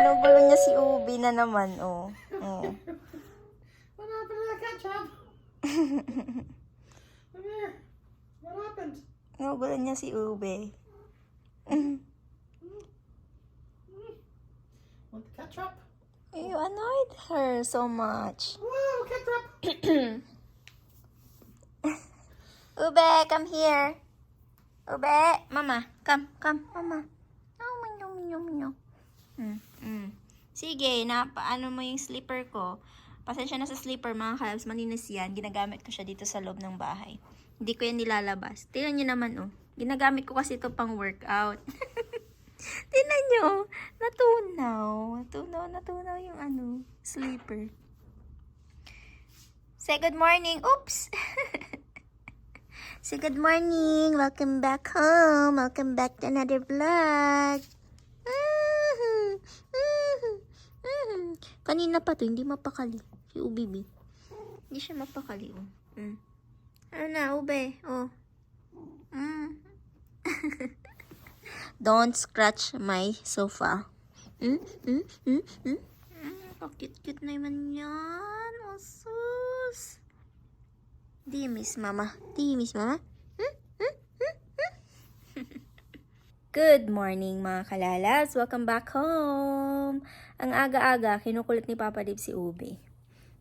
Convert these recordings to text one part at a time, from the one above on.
Ginugulo niya si Ubi na naman, oh. Oh. What happened to the ketchup? Come here. What happened? Ginugulo niya si Ubi. Want the ketchup? You annoyed her so much. Whoa, ketchup! Ube, come here. Ube, mama, come, mama. Oh, minyo, minyo, minyo. Sige, paano mo yung slipper ko? Pasensya na sa slipper, mga kalabs, malinis yan. Ginagamit ko siya dito sa loob ng bahay. Hindi ko yan nilalabas. Tingnan nyo naman, oh. Ginagamit ko kasi ito pang workout. Tingnan nyo. Natunaw yung slipper. Say good morning. Oops! Say good morning. Welcome back home. Welcome back to another vlog. Kanina pa to, hindi mapakali. Si Ubibi. Hindi siya mapakali. Oh. Ano na, Ube? Oh. Don't scratch my sofa. Cute-cute na naman yan. Oh, sus. Di miss mama. Good morning mga kalalas. Welcome back home. Ang aga-aga, kinukulit ni Papa Dave si Ube.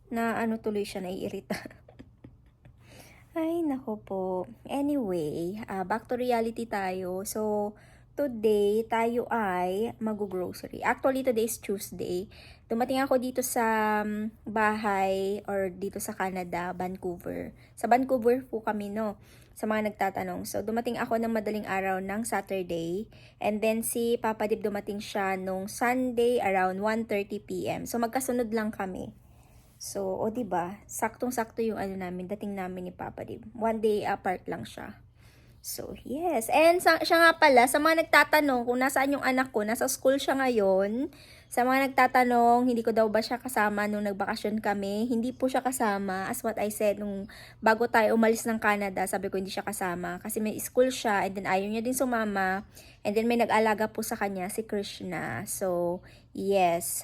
Na tuloy siya, naiirita. Ay, nako po. Anyway, back to reality tayo. So, today, tayo ay mag-grocery. Actually, today is Tuesday. Dumating ako dito sa bahay or dito sa Canada, Vancouver. Sa Vancouver po kami, no? Sa mga nagtatanong. So, dumating ako ng madaling araw ng Saturday. And then, si Papa Dib dumating siya nung Sunday around 1:30 p.m. So, magkasunod lang kami. So, o diba, saktong-sakto yung namin, dating namin ni Papa Dib. One day apart lang siya. So, yes. And siya nga pala, sa mga nagtatanong kung nasaan yung anak ko, nasa school siya ngayon. Sa mga nagtatanong, hindi ko daw ba siya kasama nung nagbakasyon kami. Hindi po siya kasama. As what I said, nung bago tayo umalis ng Canada, sabi ko hindi siya kasama. Kasi may school siya, and then ayaw niya din sumama. And then may nag-alaga po sa kanya, si Krishna. So, yes.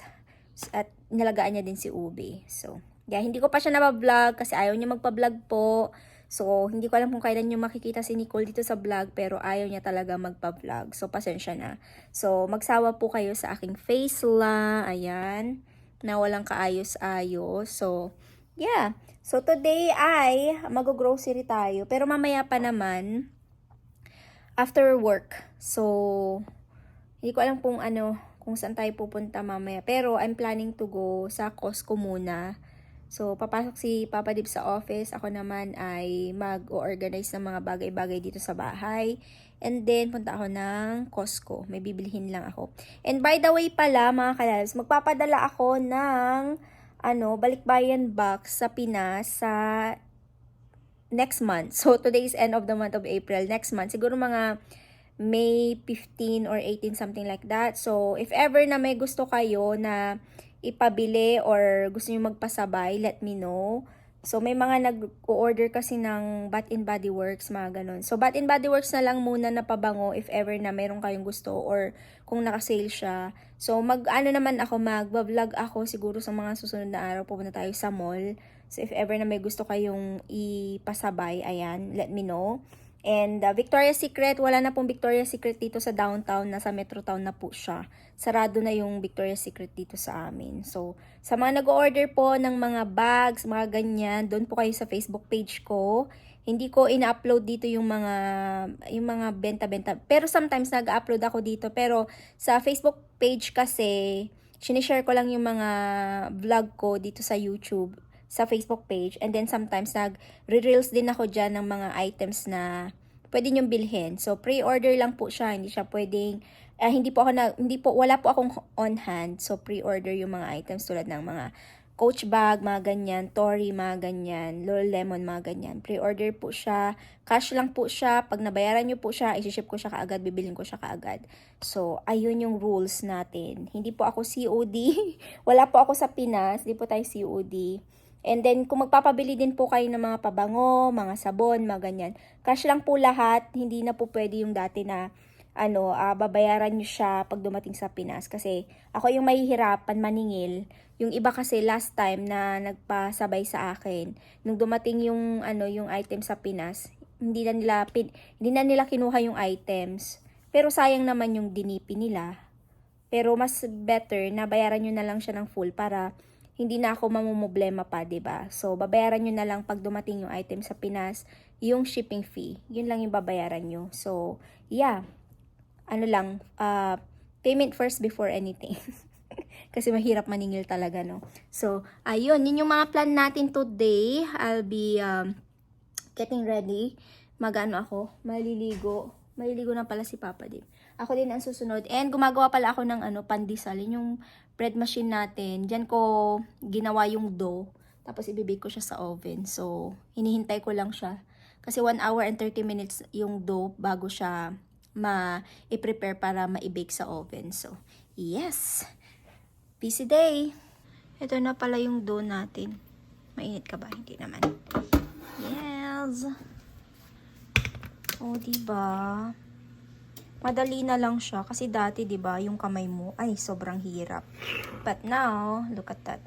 At nalagaan niya din si Ube. So, yeah, hindi ko pa siya nabablog kasi ayaw niya magpa-vlog po. So, hindi ko alam kung kailan niyo makikita si Nicole dito sa vlog, pero ayaw niya talaga magpa-vlog. So, pasensya na. So, magsawa po kayo sa aking face la. Ayan. Na walang kaayos-ayos. So, yeah. So, today ay mag-grocery tayo. Pero mamaya pa naman, after work. So, hindi ko alam kung kung saan tayo pupunta mamaya. Pero, I'm planning to go sa Costco muna. So, papasok si Papa Dib sa office. Ako naman ay mag-organize ng mga bagay-bagay dito sa bahay. And then, punta ako ng Costco. May bibilihin lang ako. And by the way pala, mga kalalabs, magpapadala ako ng, balikbayan box sa Pinas sa next month. So, today is end of the month of April. Next month, siguro mga May 15 or 18, something like that. So, if ever na may gusto kayo na ipabili or gusto nyo magpasabay, let me know. So, may mga nag-order kasi ng Bath and Body Works, mga ganun. So, Bath and Body Works na lang muna na pabango if ever na mayroon kayong gusto or kung naka-sale siya. So, mag-vlog ako siguro sa mga susunod na araw. Pupunta tayo sa mall. So, if ever na may gusto kayong ipasabay, ayan, let me know. And Victoria's Secret, wala na pong Victoria's Secret dito sa downtown, nasa Metro Town na po siya. Sarado na yung Victoria's Secret dito sa amin. So, sa mga nag-order po ng mga bags, mga ganyan, doon po kayo sa Facebook page ko. Hindi ko ina-upload dito yung mga benta-benta. Pero sometimes nag-upload ako dito. Pero sa Facebook page kasi, sinishare ko lang yung mga vlog ko dito sa YouTube, sa Facebook page. And then sometimes nag-reels din ako dyan ng mga items na pwede nyong bilhin. So, pre-order lang po siya. Hindi siya pwedeng, wala po akong on hand. So, pre-order yung mga items tulad ng mga Coach bag, mga ganyan, Tory, mga ganyan, Lululemon, mga ganyan. Pre-order po siya. Cash lang po siya. Pag nabayaran nyo po siya, isi-ship ko siya kaagad, bibilin ko siya kaagad. So, ayun yung rules natin. Hindi po ako COD. Wala po ako sa Pinas. Hindi po tayo COD. And then, kung magpapabili din po kayo ng mga pabango, mga sabon, mga ganyan, cash lang po lahat. Hindi na po pwede yung dati na babayaran nyo siya pag dumating sa Pinas. Kasi ako yung mahihirapan maningil. Yung iba kasi last time na nagpasabay sa akin, nung dumating yung yung item sa Pinas, hindi na nila kinuha yung items. Pero sayang naman yung dinipi nila. Pero mas better na bayaran nyo na lang siya ng full para hindi na ako mamumblema pa, 'di ba? So babayaran nyo na lang pag dumating yung item sa Pinas, yung shipping fee. Yun lang yung babayaran nyo. So, yeah. Payment first before anything. Kasi mahirap maningil talaga, no? So, ayun. Yun yung mga plan natin today. I'll be getting ready. Ako. Maliligo. Maliligo na pala si Papa din. Ako din ang susunod. And gumagawa pala ako ng pandesal. Yun yung bread machine natin. Diyan ko ginawa yung dough. Tapos ibibake ko siya sa oven. So, hinihintay ko lang siya. Kasi 1 hour and 30 minutes yung dough bago siya i-prepare para ma-bake sa oven. So, yes. Busy day. Ito na pala yung dough natin. Mainit ka ba? Hindi naman. Yes. Oh, diba? Madali na lang siya. Kasi dati, diba, yung kamay mo, ay, sobrang hirap. But now, look at that.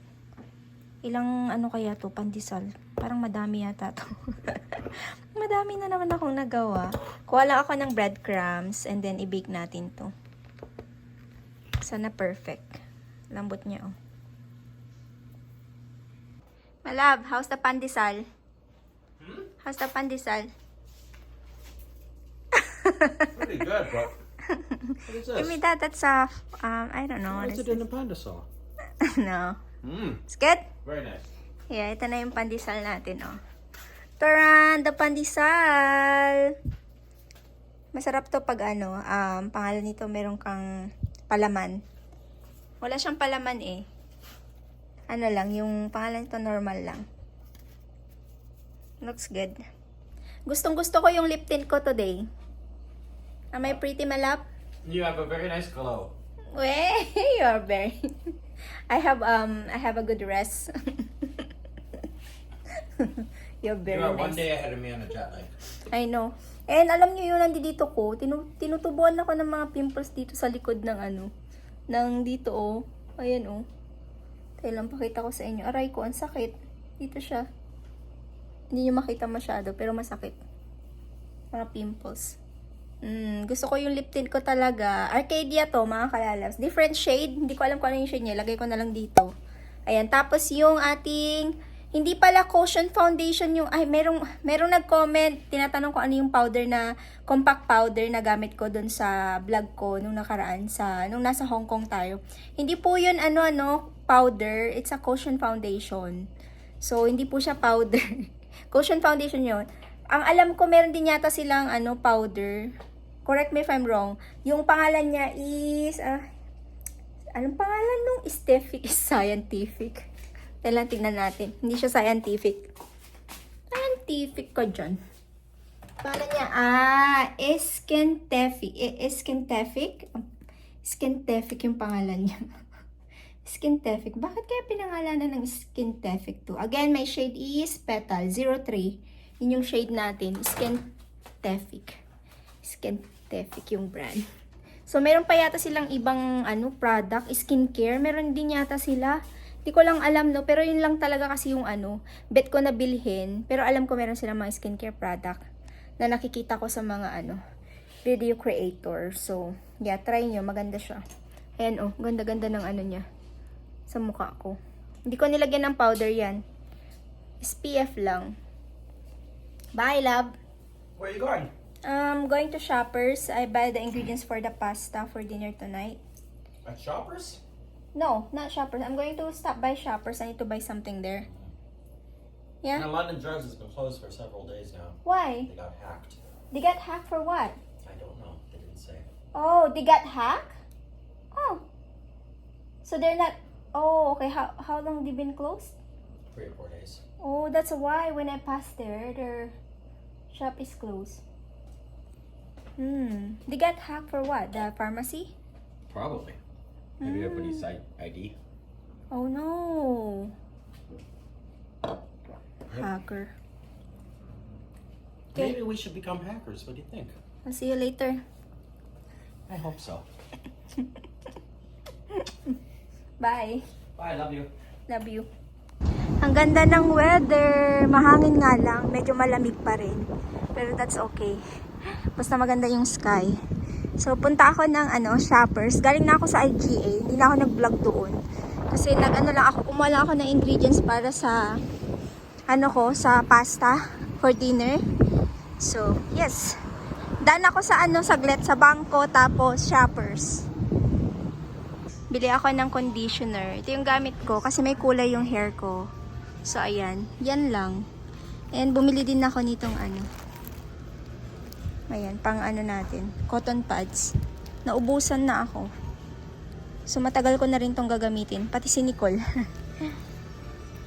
Ilang kaya to, pandesal? Parang madami yata to. Madami na naman akong nagawa. Kuha lang ako ng breadcrumbs and then i-bake natin to. Sana perfect. Lambot niya, oh. My love, how's the pandesal? How's the pandesal? Pretty good, but what is Give me this? that's I don't know. Why What is is it in a pandesal? No. Mmm, It's good? very nice. Yeah, ito na yung pandesal natin, oh. Taran! The pandesal! Masarap to pag pangalan nito meron kang palaman. Wala siyang palaman eh. Yung pangalan nito normal lang. Looks good. Gustong gusto ko yung lip tint ko today. Am I pretty, my love? You have a very nice glow. Way, you're very... I have a good rest. You're very You are one nice. day ahead of me on a jet lag. I know. And alam niyo yun, nandito ko, tinutubuan ako ng mga pimples dito sa likod ng ng dito, oh. Ayan, oh. Tayo lang, pakita ko sa inyo. Aray ko, ang sakit. Dito siya. Hindi niyo makita masyado, pero masakit. Mga pimples. Gusto ko yung lip tint ko talaga. Arcadia to, mga kalalabs. Different shade. Hindi ko alam kung ano yung shade niya. Lagay ko na lang dito. Ayan. Tapos yung ating, hindi pala cushion foundation yung, merong nag-comment. Tinatanong ko ano yung powder na, compact powder na gamit ko dun sa vlog ko nung nakaraan, nung nasa Hong Kong tayo. Hindi po yun powder. It's a cushion foundation. So, hindi po siya powder. Cushion foundation yun. Ang alam ko, meron din yata silang powder. Correct me if I'm wrong. Yung pangalan niya is, anong pangalan nung scientific? Kailan tingnan natin. Hindi siya scientific. Scientific ka dyan. Pangalan niya, Scientific. Scientific yung pangalan niya. Scientific. Bakit kaya pinangalanan ng Scientific to? Again, my shade is Petal 03. Yun yung shade natin. Scientific. Scientific yung brand. So, meron pa yata silang ibang product, skincare. Meron din yata sila. Di ko lang alam, no? Pero yun lang talaga kasi yung bet ko na bilhin. Pero alam ko meron silang mga skincare product na nakikita ko sa mga video creator. So, yeah, try nyo. Maganda siya. Ayan, oh. Ganda-ganda ng niya. Sa mukha ko. Hindi ko nilagyan ng powder yan. SPF lang. Bye, love. Where are you going? Going to Shoppers. I buy the ingredients for the pasta for dinner tonight. At Shoppers? No, not Shoppers. I'm going to stop by Shoppers. I need to buy something there. Yeah? Now, London Drugs has been closed for several days now. Why? They got hacked. They got hacked for what? I don't know. They didn't say. Oh, they got hacked? Oh. So they're not... Oh, okay. How long they been closed? 3 or 4 days. Oh, that's why when I passed there, their shop is closed. They got hacked for what? The pharmacy? Probably. Maybe everybody's ID. Oh no. Hacker. Okay. Maybe we should become hackers. What do you think? I'll see you later. I hope so. Bye. Bye, love you. Love you. Ang ganda ng weather. Mahangin nga lang. Medyo malamig pa rin. Pero that's okay. Basta maganda yung sky. So, punta ako ng Shoppers. Galing na ako sa IGA. Hindi na ako nag-vlog doon. Kasi kumuha lang ako ng ingredients para sa sa pasta for dinner. So, yes. Daan ako sa saglit sa bangko tapos Shoppers. Bili ako ng conditioner. Ito yung gamit ko kasi may kulay yung hair ko. So, ayan. Yan lang. And bumili din ako nitong ayan, pang natin. Cotton pads. Naubusan na ako. So, matagal ko na rin tong gagamitin. Pati si Nicole.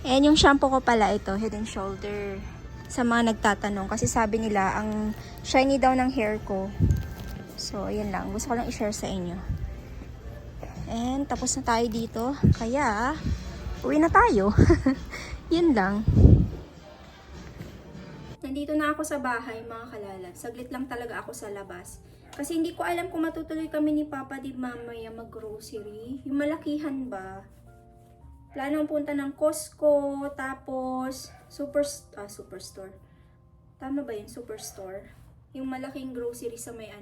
And yung shampoo ko pala ito, Head and Shoulder. Sa mga nagtatanong. Kasi sabi nila, ang shiny daw ng hair ko. So, ayan lang. Gusto ko lang i-share sa inyo. And tapos na tayo dito. Kaya, uwi na tayo. Yun lang. Nandito na ako sa bahay, mga kalalag. Saglit lang talaga ako sa labas. Kasi hindi ko alam kung matutuloy kami ni Papa di mamaya mag-grocery. Yung malakihan ba? Plano punta ng Costco, tapos Superstore. Tama ba yun? Superstore. Yung malaking grocery sa may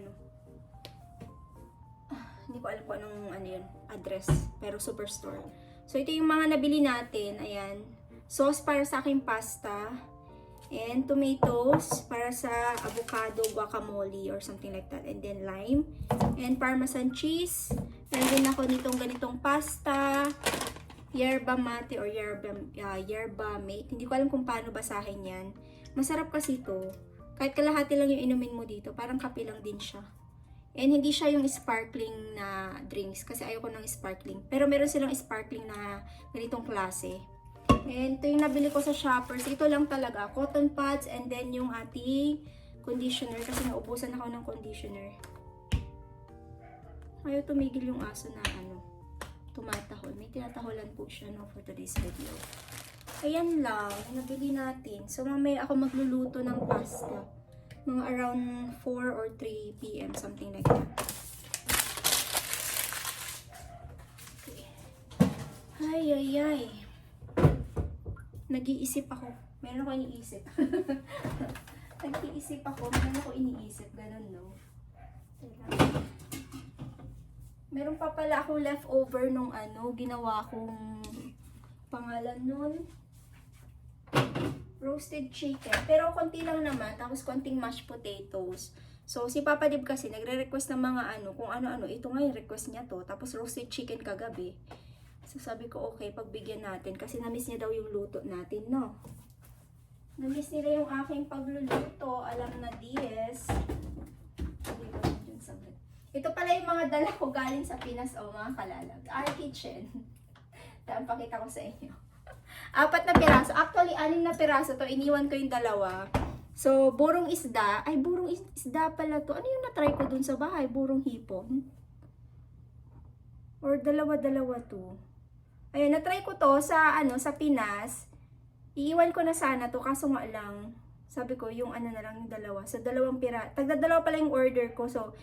hindi ko alam kung anong yun, address. Pero Superstore. So, ito yung mga nabili natin. Ayan. Sauce para sa aking pasta. And tomatoes para sa avocado guacamole or something like that. And then lime. And parmesan cheese. Meron din ako nitong ganitong pasta. Yerba mate or yerba mate. Hindi ko alam kung paano basahin yan. Masarap kasi ito. Kahit kalahati lang yung inumin mo dito. Parang kape lang din siya. And hindi siya yung sparkling na drinks. Kasi ayoko ng sparkling. Pero meron silang sparkling na ganitong klase. And ito yung nabili ko sa Shoppers. Ito lang talaga. Cotton pads and then yung ating conditioner. Kasi naubusan ako ng conditioner. Ayaw tumigil yung aso na tumatahol. May tinataholan po siya for today's video. Ayan lang. Nabili natin. So mamaya ako magluluto ng pasta. Mga around 4 or 3 p.m. Something like that. Okay. Ay. Nag-iisip ako. Meron ako iniisip. Nag-iisip ako. Meron ako iniisip. Ganun, no? Meron pa pala akong leftover nung ginawa kong pangalan nun. Roasted chicken. Pero konti lang naman. Tapos konting mashed potatoes. So, si Papa Dib kasi nagre-request ng mga kung ano-ano. Ito nga yung request niya to. Tapos roasted chicken kagabi. So, sabi ko, okay, pagbigyan natin. Kasi na-miss niya daw yung luto natin, no? Na-miss nila yung aking pagluluto. Alam na DS. Ito pala yung mga dala ko galing sa Pinas, mga kalalag. Our kitchen. Tapos pakita ko sa inyo. 4 na piraso. Actually, 6 na piraso to. Iniwan ko yung 2. So, burong isda. Ay, burong isda pala to. Ano yung na-try ko dun sa bahay? Burong hipon? Or dalawa to. Ayun, na-try ko to sa, sa Pinas. Iiwan ko na sana to. Kaso nga lang, sabi ko, yung na lang, yung 2. So, 2 tagda-2 pala yung order ko. So,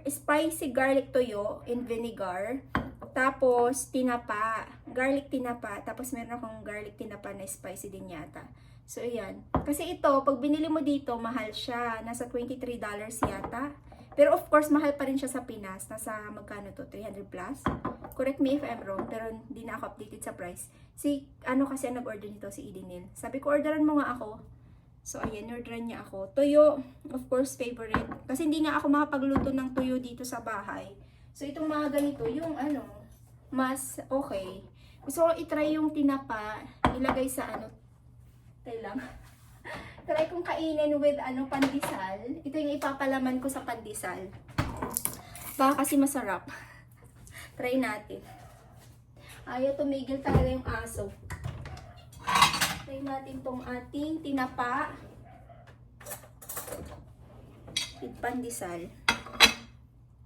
spicy garlic toyo in vinegar. Tapos, tinapa. Garlic tinapa. Tapos, meron akong garlic tinapa na spicy din yata. So, ayan. Kasi ito, pag binili mo dito, mahal siya. Nasa $23 yata. Pero, of course, mahal pa rin siya sa Pinas. Nasa, magkano to? 300 plus? Correct me if I'm wrong. Pero, hindi na ako updated sa price. Kasi ang nag-order nito, si Edinil. Sabi ko, orderan mo nga ako. So, ayan, orderan niya ako. Tuyo, of course, favorite. Kasi hindi nga ako makapagluto ng tuyo dito sa bahay. So, itong mga ganito, yung mas okay. Gusto ko itry yung tinapa, ilagay sa lang. Try kong kainin with pandesal. Ito yung ipapalaman ko sa pandesal. Baka kasi masarap. Try natin. Ayaw tumigil talaga yung aso. Try natin tong ating tinapa with pandesal.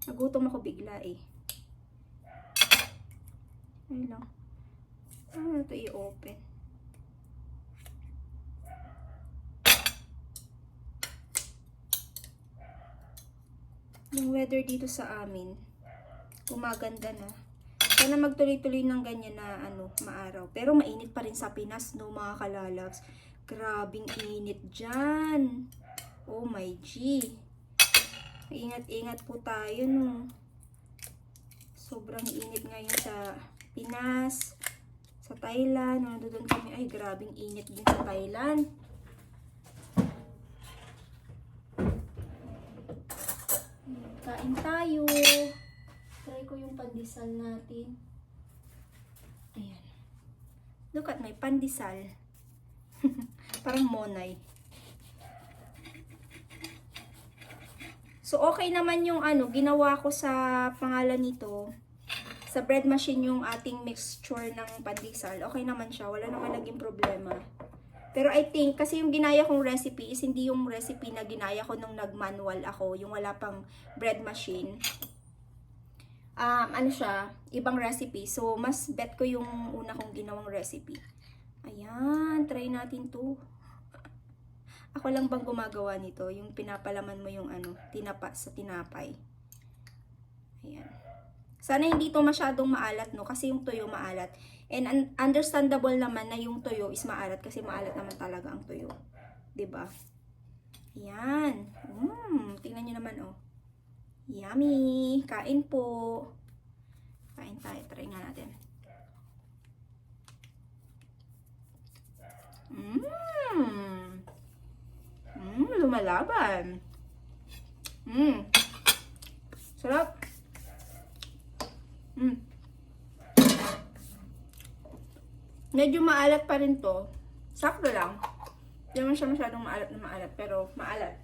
Nagutom ako bigla eh. Ayun lang. Ano ito i-open? yung weather dito sa amin. Gumaganda na. Sana magtuloy-tuloy ng ganyan na maaraw. Pero mainit pa rin sa Pinas, no, mga kalalabs. Grabing init dyan. Oh my G. Ingat-ingat po tayo, no. Sobrang init ngayon sa Pinas, sa Thailand. Nandun kami. Ay, grabing init din sa Thailand. Kain tayo. Try ko yung pandesal natin. Ayan. Look at my pandesal. Parang monay. So, okay naman yung ginawa ko sa pangalan nito. Sa bread machine yung ating mixture ng pandesal. Okay naman siya. Wala naman naging problema. Pero I think, kasi yung ginaya kong recipe is hindi yung recipe na ginaya ko nung nag-manual ako. Yung wala pang bread machine. Siya, ibang recipe. So, mas bet ko yung una kong ginawang recipe. Ayan, try natin to. Ako lang bang gumagawa nito? Yung pinapalaman mo yung tinapa sa tinapay. Ayan. Sana hindi to masyadong maalat, no? Kasi yung tuyo maalat. And understandable naman na yung tuyo is maalat kasi maalat naman talaga ang tuyo. 'Di ba? Ayan. Tingnan nyo naman, oh. Yummy! Kain po. Kain tayo. Try nga natin. Lumalaban. Sarap. Medyo maalat pa rin to. Sakto lang. Hindi naman siya masyadong maalat na maalat, pero maalat.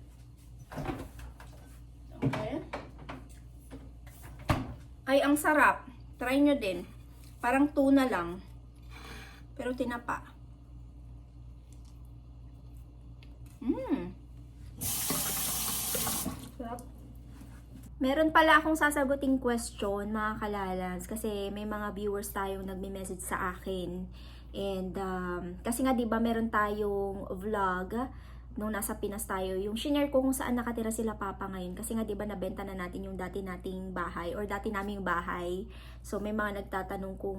Okay. Ay, ang sarap. Try nyo din. Parang tuna lang. Pero tinapa. Sarap. Meron pala akong sasaguting question, mga kalalans, kasi may mga viewers tayong nagme-message sa akin. And kasi nga 'di ba meron tayong vlog nung nasa Pinas tayo, yung shinare ko kung saan nakatira sila papa ngayon, kasi nga 'di ba nabenta na natin yung dati nating bahay or dati naming bahay. So may mga nagtatanong kung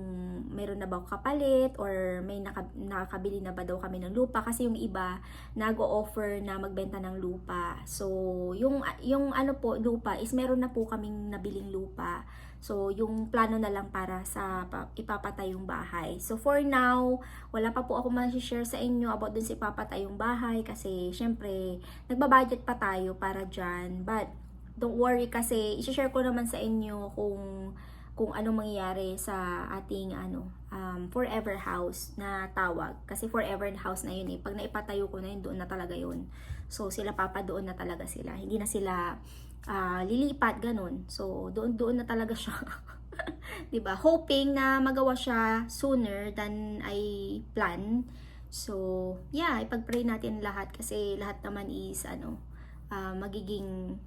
meron na ba kapalit or may nakakabili na ba daw kami ng lupa, kasi yung iba nag-o-offer na magbenta ng lupa. So yung po lupa is meron na po kaming nabiling lupa. So, yung plano na lang para sa ipapatay yung bahay. So, for now, wala pa po ako ma-share sa inyo about dun sa ipapatay yung bahay kasi, syempre, nagbabudget pa tayo para dyan. But, don't worry kasi, i-share ko naman sa inyo kung anong mangyayari sa ating, forever house na tawag. Kasi forever house na yun eh. Pag naipatayo ko na yun, doon na talaga yun. So, sila papa, doon na talaga sila. Hindi na sila lilipat, ganun. So, doon na talaga siya. 'Di ba? Hoping na magawa siya sooner than I plan. So, yeah, ipag-pray natin lahat kasi lahat naman is magiging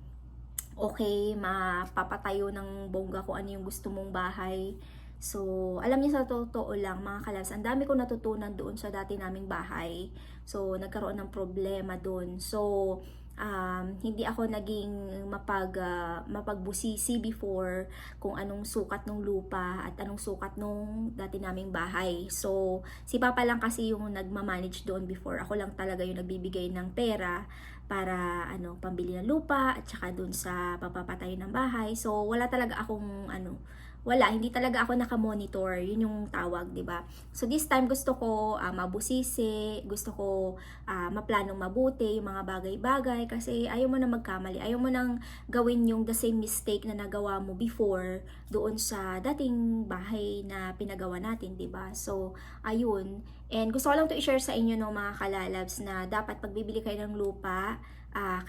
okay, mapapatayo ng bongga kung ano yung gusto mong bahay. So, alam niyo sa totoo lang, mga kalas, ang dami ko natutunan doon sa dati naming bahay. So, nagkaroon ng problema doon. So, hindi ako naging mapagbusisi before kung anong sukat ng lupa at anong sukat nung dati naming bahay. So, si Papa lang kasi yung nagmamanage doon before. Ako lang talaga yung nagbibigay ng pera para pambili ng lupa at saka doon sa papapatayo ng bahay. So, wala talaga akong hindi talaga ako nakamonitor, yun yung tawag, 'di ba? So this time gusto ko mabusisi, gusto ko maplanong mabuti yung mga bagay-bagay kasi ayaw mo na magkamali, ayaw mo nang gawin yung the same mistake na nagawa mo before doon sa dating bahay na pinagawa natin, 'di ba? So ayun, and gusto ko lang to i-share sa inyo no mga kalalabs na dapat pagbibili kayo ng lupa,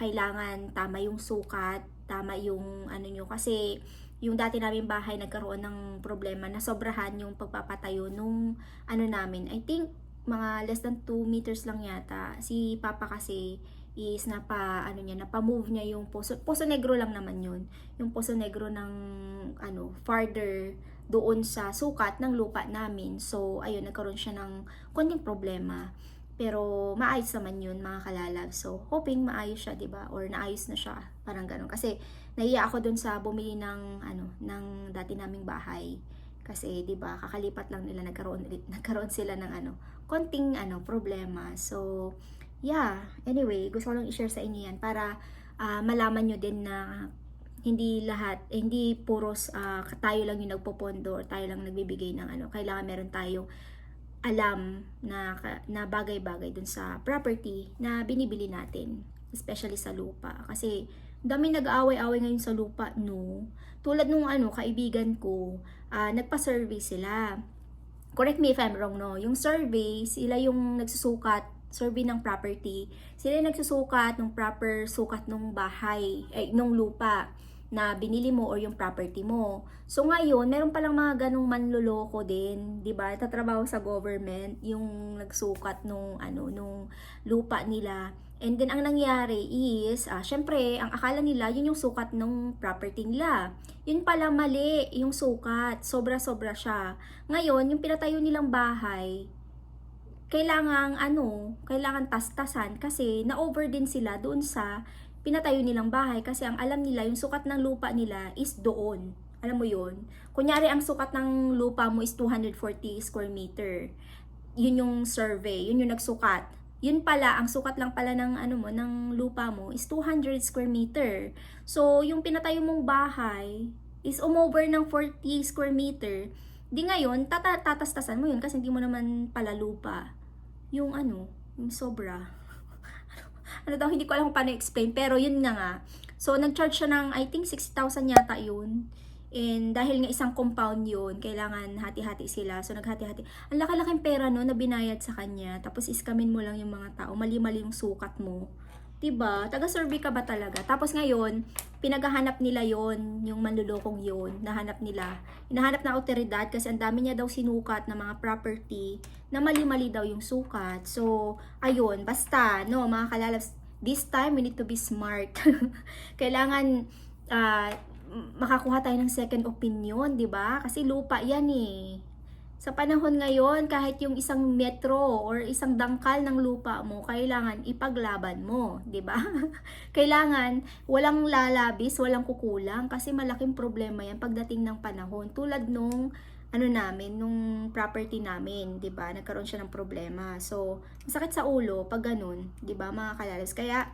kailangan tama yung sukat, tama yung nyo kasi yung dati naming bahay nagkaroon ng problema na sobrahan yung pagpapatayo nung namin. I think mga less than 2 meters lang yata. Si Papa kasi is napa-move niya yung Poso Negro lang naman yun. Yung Poso Negro ng farther doon sa sukat ng lupa namin. So ayun, nagkaroon siya ng konting problema. Pero maayos naman yun mga kalalab. So, hoping maayos siya, 'di ba? Or naayos na siya, parang ganun. Kasi nahiya ako dun sa bumili ng ng dati naming bahay. Kasi 'di ba, kakalipat lang nila nagkaroon sila ng konting problema. So, yeah, anyway, gusto ko lang i-share sa inyo 'yan para malaman nyo din na hindi lahat, hindi puros tayo lang yung nagpopondo or tayo lang nagbibigay ng kailangan meron tayong alam na bagay-bagay dun sa property na binibili natin, especially sa lupa. Kasi dami nag-aaway-away ngayon sa lupa, no? Tulad nung kaibigan ko, nagpa-survey sila. Correct me if I'm wrong, no? Yung survey, sila yung nagsusukat, survey ng property. Sila yung nagsusukat ng proper sukat ng bahay, ng lupa na binili mo or yung property mo. So ngayon, meron palang mga ganong manloloko din, 'di ba? Tatrabaho sa government yung nagsukat nung lupa nila. And then ang nangyari is, syempre, ang akala nila yun yung sukat ng property nila. Yun pala mali yung sukat. Sobra-sobra siya. Ngayon, yung pinatayo nilang bahay, kailangan tas-tasan kasi na-over din sila doon sa pinatayo nilang bahay kasi ang alam nila yung sukat ng lupa nila is doon. Alam mo yun? Kunyari ang sukat ng lupa mo is 240 square meter. Yun yung survey, yun yung nagsukat. Yun pala, ang sukat lang pala ng ng lupa mo is 200 square meter. So, yung pinatayo mong bahay is umover ng 40 square meter. Di ngayon, tatastasan mo yun kasi hindi mo naman pala lupa. Yung yung sobra. Hindi ko alam kung paano explain, pero yun nga. So, nag-charge siya ng, I think, 60,000 yata yun. And dahil nga isang compound yun, kailangan hati-hati sila. So, naghati-hati. Ang laki-laking pera no, na binayad sa kanya. Tapos, iskamin mo lang yung mga tao. Mali-mali yung sukat mo. Diba? Taga-survey ka ba talaga? Tapos ngayon, pinaghahanap nila yon, yung manlulokong yon, nahanap nila. Hinahanap na otoridad kasi ang dami niya daw sinukat na mga property na mali-mali daw yung sukat. So, ayun, basta, no, mga kalalabs, this time we need to be smart. Kailangan makakuha tayo ng second opinion, 'di ba? Kasi lupa 'yan eh. Sa panahon ngayon, kahit yung isang metro or isang dangkal ng lupa mo, kailangan ipaglaban mo, 'di ba? Kailangan walang lalabis, walang kukulang kasi malaking problema 'yan pagdating ng panahon. Tulad nung nung property namin, 'di ba? Nagkaroon siya ng problema. So, masakit sa ulo pag ganun, 'di ba, mga kalalas? Kaya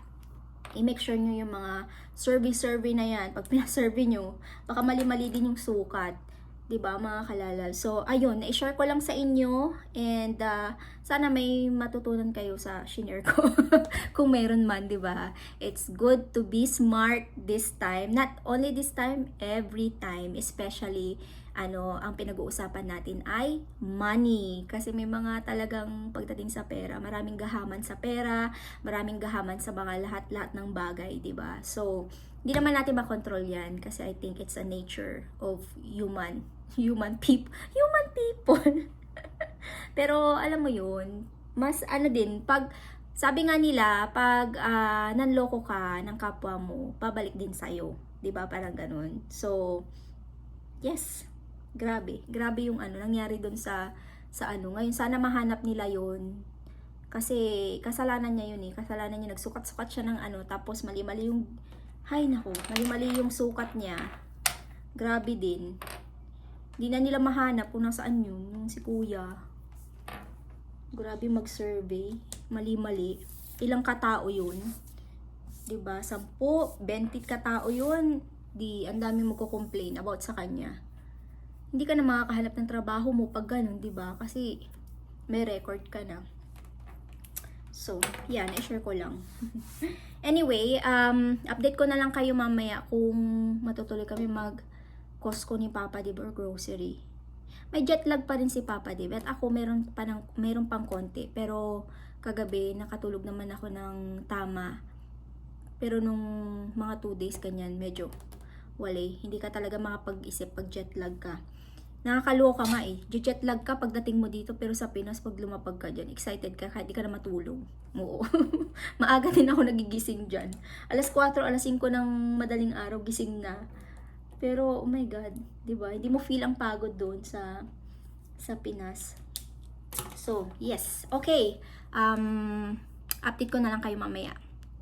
i-make sure nyo yung mga survey na yan. Pag pinasurvey nyo, baka mali-mali din yung sukat. 'Di ba, mga kalalal? So, ayun, na-share ko lang sa inyo. And, sana may matutunan kayo sa shinare ko. Kung meron man, 'di ba? It's good to be smart this time. Not only this time, every time. Especially, ang pinag-uusapan natin ay money. Kasi may mga talagang pagdating sa pera, maraming gahaman sa pera, maraming gahaman sa mga lahat-lahat ng bagay, 'di ba? So, hindi naman natin makontrol 'yan kasi I think it's a nature of human people. Pero alam mo 'yun, mas din pag sabi nga nila, pag nanloko ka ng kapwa mo, pabalik din sa'yo. 'Di ba? Parang ganun. So, yes. Grabe yung nangyari doon sa ngayon. Sana mahanap nila yon. Kasi kasalanan niya yun eh. Kasalanan niya, nagsukat-sukat siya ng tapos mali-mali yung, mali-mali yung sukat niya. Grabe din. Di na nila mahanap kung nasaan yun, yung si kuya. Grabe mag-survey. Mali-mali. Ilang katao yun? 'Diba? 10, 20 katao yun. Ang dami magko-complain about sa kanya. Hindi ka na makakahanap ng trabaho mo pag ganun, 'di ba? Kasi may record ka na. So, yan, i-share ko lang. Anyway, update ko na lang kayo mamaya kung matutuloy kami mag-Costco ni Papa Dib or grocery. May jet lag pa rin si Papa Dib at ako meron pang konti. Pero kagabi nakatulog naman ako ng tama. Pero nung mga 2 days ganyan, medyo hindi ka talaga makapag-isip pag jet lag ka. Nakakaloka nga eh. Jet lag ka pagdating mo dito, pero sa Pinas pag lumapag ka dyan, excited ka kahit di ka na matulog. Oo. Maaga din ako nagigising dyan. Alas 4, alas 5 ng madaling araw, gising na. Pero, oh my God, di ba? Hindi mo feel ang pagod doon sa Pinas. So, yes. Okay. update ko na lang kayo mamaya.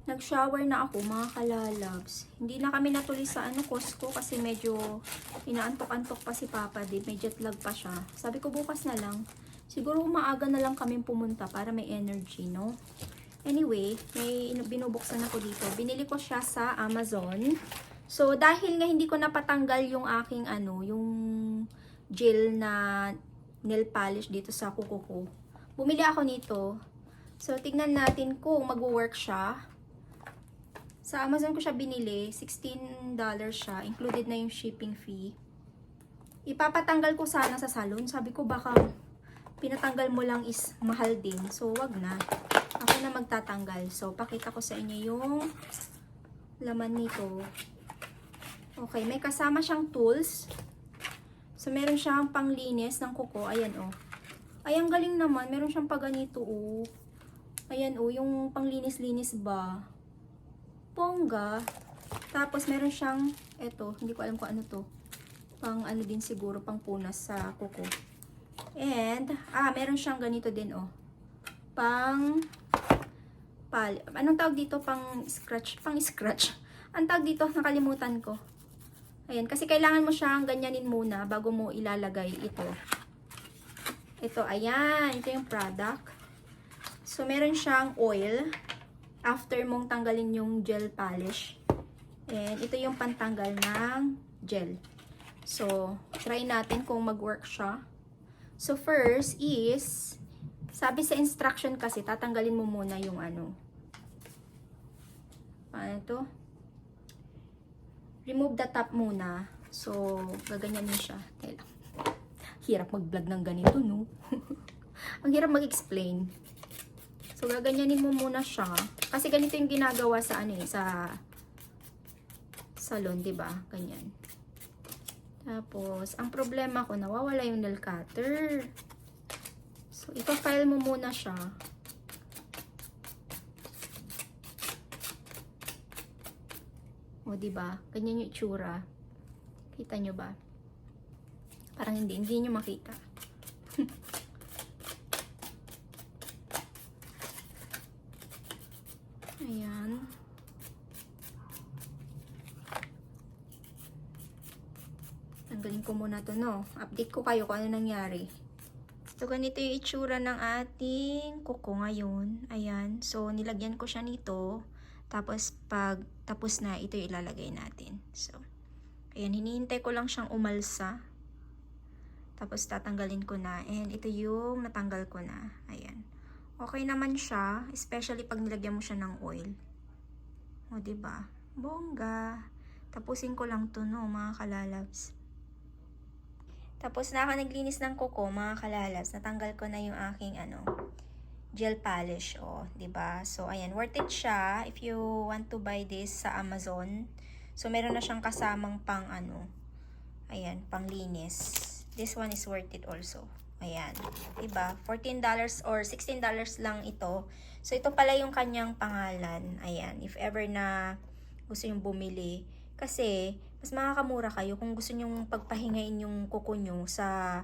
Nag-shower na ako mga kalalabs. Hindi na kami natuloy sa Costco kasi medyo inaantok-antok pa si Papa Dave. May jet lag pa siya. Sabi ko bukas na lang. Siguro maaga na lang kami pumunta para may energy, no? Anyway, may binubuksan ako dito. Binili ko siya sa Amazon. So, dahil nga hindi ko napatanggal yung aking yung gel na nail polish dito sa kuko ko, bumili ako nito. So, tignan natin kung mag-work siya. Sa Amazon ko siya binili, $16 siya, included na yung shipping fee. Ipapatanggal ko sana sa salon. Sabi ko baka pinatanggal mo lang is mahal din. So, wag na. Ako na magtatanggal. So, pakita ko sa inyo yung laman nito. Okay, may kasama siyang tools. So, meron siyang panglinis ng kuko. Ayan, oh. Ay, ang galing naman. Meron siyang paganito, oh. Ayan, oh, yung panglinis-linis ba. Bongga. Tapos, meron siyang, eto, hindi ko alam kung ano to. Pang ano din siguro, pang punas sa kuko. And, meron siyang ganito din, oh. Anong tawag dito? Pang scratch. Ang tawag dito, nakalimutan ko. Ayan, kasi kailangan mo siyang ganyanin muna bago mo ilalagay ito. Ito, ayan. Ito yung product. So, meron siyang oil. After mong tanggalin yung gel polish. And ito yung pantanggal ng gel. So, try natin kung mag-work siya. So, first is, sabi sa instruction kasi, tatanggalin mo muna yung ano to? Remove the top muna. So, gaganyanin siya. Hirap mag-vlog ng ganito, no? Ang hirap mag-explain. So, gaganyanin mo muna siya. Kasi ganito yung ginagawa sa sa salon, 'di ba? Ganyan. Tapos, ang problema ko, nawawala yung nail cutter. So, ipa-file mo muna siya. O, 'di ba? Ganyan yung itsura. Kita nyo ba? Parang hindi nyo makita. Ayan. Tanggalin ko muna to, no? Update ko kayo kung ano nangyari. So, ganito yung itsura ng ating kuko ngayon. Ayan. So, nilagyan ko siya nito. Tapos, pag tapos na, ito yung ilalagay natin. So, ayan. Hinihintay ko lang siyang umalsa. Tapos, tatanggalin ko na. And, ito yung natanggal ko na. Ayan. Okay naman siya, especially pag nilagyan mo siya ng oil. O, diba? Bongga. Tapusin ko lang to, no, mga kalalabs. Tapos na ako naglinis ng kuko, mga kalalabs. Natanggal ko na yung aking, gel polish, o, diba? So, ayan, worth it siya if you want to buy this sa Amazon. So, meron na siyang kasamang pang, ayan, pang linis. This one is worth it also. Ayan, diba? $14 or $16 lang ito. So, ito pala yung kanyang pangalan. Ayan, if ever na gusto yung bumili. Kasi, mas makakamura kayo kung gusto nyong pagpahingain yung kuko nyo sa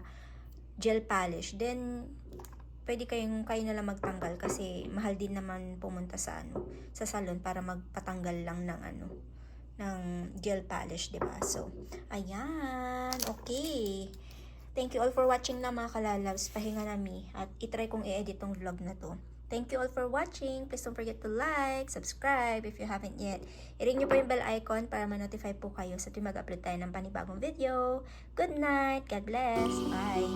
gel polish. Then, pwede kayo na lang magtanggal kasi mahal din naman pumunta sa sa salon para magpatanggal lang ng ng gel polish, diba? So, ayan, okay. Thank you all for watching na, mga kalalabs. Pahinga nami at itry kong i-edit tong vlog na to. Thank you all for watching. Please don't forget to like, subscribe if you haven't yet. I-ring nyo po yung bell icon para ma-notify po kayo sa tuwing mag-upload tayo ng panibagong video. Good night. God bless. Bye.